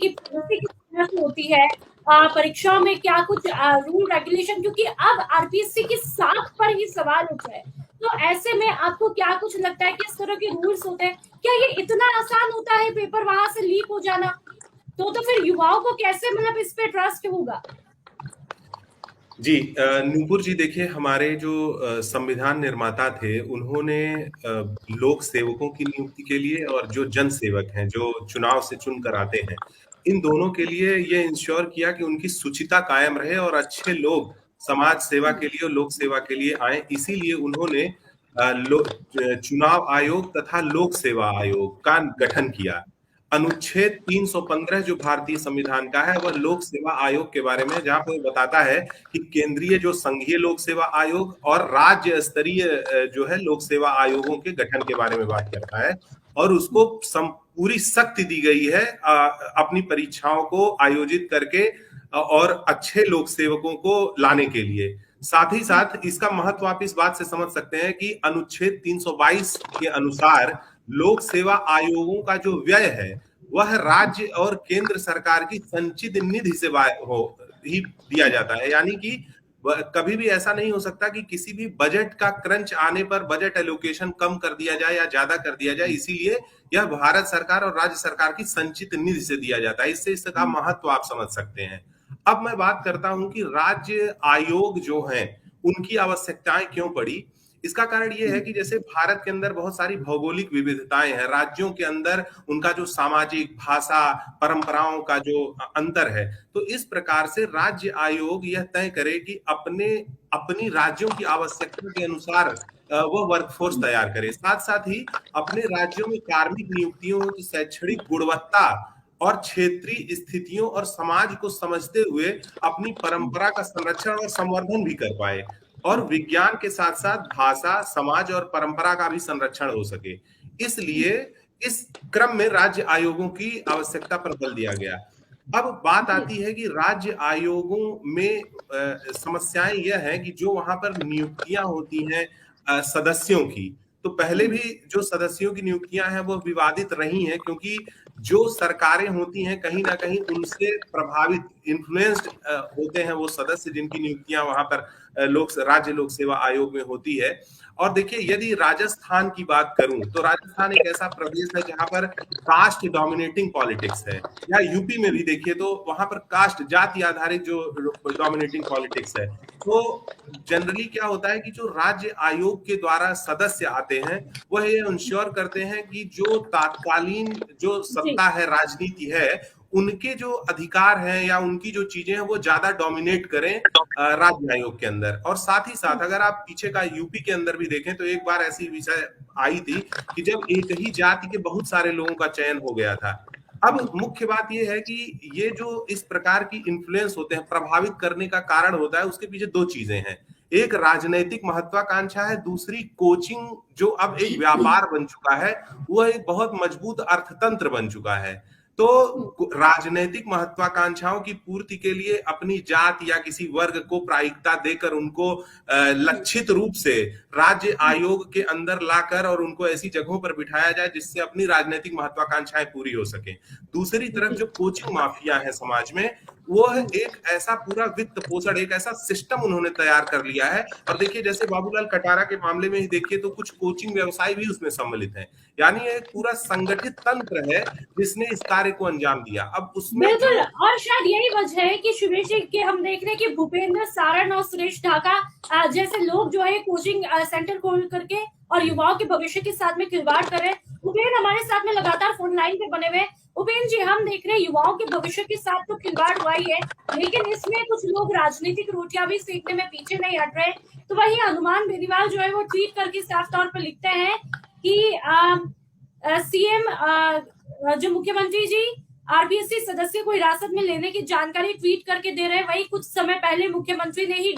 की पद्धति किस तरह से होती है, परीक्षाओं में क्या कुछ रूल रेगुलेशन, क्योंकि अब आरपीएससी की साख पर ही सवाल उठा है। तो ऐसे में आपको क्या कुछ लगता है कि इस तरह के रूल्स होते हैं, क्या ये इतना आसान होता है पेपर वहां से लीक हो जाना? तो फिर युवाओं को कैसे मतलब इस पे ट्रस्ट होगा? जी, नूपुर जी देखिए, हमारे जो संविधान निर्माता थे, उन्होंने लोक सेवकों की नियुक्ति के लिए और जो जन सेवक हैं, जो चुनाव से चुन कर आते हैं, इन दोनों के लिए ये इंश्योर किया कि उनकी शुचिता कायम रहे और अच्छे लोग समाज सेवा के लिए और लोक सेवा के लिए आए। इसीलिए उन्होंने चुनाव आयोग तथा लोक सेवा आयोग का गठन किया। अनुच्छेद 315 जो भारतीय संविधान का है, वह लोक सेवा आयोग के बारे में, जहां पर बताता है कि केंद्रीय जो संघीय लोक सेवा आयोग और राज्य स्तरीय जो है लोक सेवा आयोगों के गठन के बारे में बात करता है, और उसको पूरी शक्ति दी गई है अपनी परीक्षाओं को आयोजित करके और अच्छे लोक सेवकों को लाने के लिए। साथ ही साथ इसका महत्व आप इस बात से समझ सकते हैं कि अनुच्छेद 322 के अनुसार लोक सेवा आयोगों का जो व्यय है, वह राज्य और केंद्र सरकार की संचित निधि से ही दिया जाता है। यानी कि कभी भी ऐसा नहीं हो सकता कि किसी भी बजट का क्रंच आने पर बजट एलोकेशन कम कर दिया जाए या ज्यादा कर दिया जाए। इसीलिए यह भारत सरकार और राज्य सरकार की संचित निधि से दिया जाता है। इससे इसका महत्व आप समझ सकते हैं। अब मैं बात करता हूं कि राज्य आयोग जो हैं, उनकी आवश्यकताएं क्यों पड़ी। इसका कारण यह है कि जैसे भारत के अंदर बहुत सारी भौगोलिक विविधताएं हैं, राज्यों के अंदर उनका जो सामाजिक, भाषा, परंपराओं का जो अंतर है, तो इस प्रकार से राज्य आयोग यह तय करे कि अपनी राज्यों की आवश्यकता के अनुसार वह वर्कफोर्स तैयार करे। साथ साथ ही अपने राज्यों में कार्मिक नियुक्तियों की शैक्षणिक गुणवत्ता और क्षेत्रीय स्थितियों और समाज को समझते हुए अपनी परंपरा का संरक्षण और संवर्धन भी कर पाए, और विज्ञान के साथ साथ भाषा, समाज और परंपरा का भी संरक्षण हो सके। इसलिए इस क्रम में राज्य आयोगों की आवश्यकता पर बल दिया गया। अब बात आती है कि राज्य आयोगों में समस्याएं यह है कि जो वहां पर नियुक्तियां होती हैं सदस्यों की, तो पहले भी जो सदस्यों की नियुक्तियां हैं वो विवादित रही हैं, क्योंकि जो सरकारें होती हैं कहीं ना कहीं उनसे प्रभावित, इन्फ्लुएंस्ड होते हैं वो सदस्य जिनकी नियुक्तियां वहां पर राज्य लोक सेवा आयोग में होती है। और देखिए, यदि राजस्थान की बात करूं तो राजस्थान एक ऐसा प्रदेश है जहां पर कास्ट डोमिनेटिंग पॉलिटिक्स है, या यूपी में भी देखिए तो वहां पर कास्ट, जाति आधारित जो डोमिनेटिंग पॉलिटिक्स है। तो जनरली क्या होता है कि जो राज्य आयोग के द्वारा सदस्य आते हैं, वह ये इंश्योर करते हैं कि जो तात्कालीन जो जी। सत्ता है, राजनीति है, उनके जो अधिकार हैं या उनकी जो चीजें हैं वो ज्यादा डोमिनेट करें राज्य आयोग के अंदर। और साथ ही साथ अगर आप पीछे का यूपी के अंदर भी देखें तो एक बार ऐसी विषय आई थी कि जब एक ही जाति के बहुत सारे लोगों का चयन हो गया था। अब मुख्य बात यह है कि ये जो इस प्रकार की इन्फ्लुएंस होते हैं, प्रभावित करने का कारण होता है, उसके पीछे दो चीजें हैं। एक राजनैतिक महत्वाकांक्षा है, दूसरी कोचिंग जो अब एक व्यापार बन चुका है, वह एक बहुत मजबूत अर्थतंत्र बन चुका है। तो राजनैतिक महत्वाकांक्षाओं की पूर्ति के लिए अपनी जात या किसी वर्ग को प्रायिकता देकर उनको लक्षित रूप से राज्य आयोग के अंदर लाकर और उनको ऐसी जगहों पर बिठाया जाए जिससे अपनी राजनीतिक महत्वाकांक्षाएं पूरी हो सके। दूसरी तरफ जो कोचिंग माफिया है समाज में, वो एक ऐसा पूरा वित्त पोषण, एक ऐसा सिस्टम उन्होंने तैयार कर लिया है। और देखिए, जैसे बाबूलाल कटारा के मामले में ही देखिए तो कुछ कोचिंग व्यवसाय भी उसमें सम्मिलित हैं। यानी एक पूरा संगठित तंत्र है जिसने इस कार्य को अंजाम दिया। अब उसमें बिल्कुल, जो और शायद यही वजह है कि शिवेश जी के हम देख रहे हैं कि भूपेंद्र सारण और सुरेश ढाका जैसे लोग जो है कोचिंग सेंटर खोल करके और युवाओं के भविष्य के साथ में खिलवाड़ कर रहे हैं। उपेंद्र हमारे साथ में लगातार फोन लाइन पे बने हुए। उपेंद्र जी, हम देख रहे हैं युवाओं के भविष्य के साथ तो खिलवाड़ हुआ ही है, लेकिन इसमें कुछ लोग राजनीतिक रोटियां भी सेकने में पीछे नहीं हट रहे। तो वही हनुमान बेनीवाल जो है वो ट्वीट करके साफ तौर पर लिखते हैं कि सीएम जो मुख्यमंत्री जी आरबीएससी सदस्य को हिरासत में लेने की जानकारी ट्वीट करके दे रहे हैं। वही कुछ समय पहले मुख्यमंत्री ने ही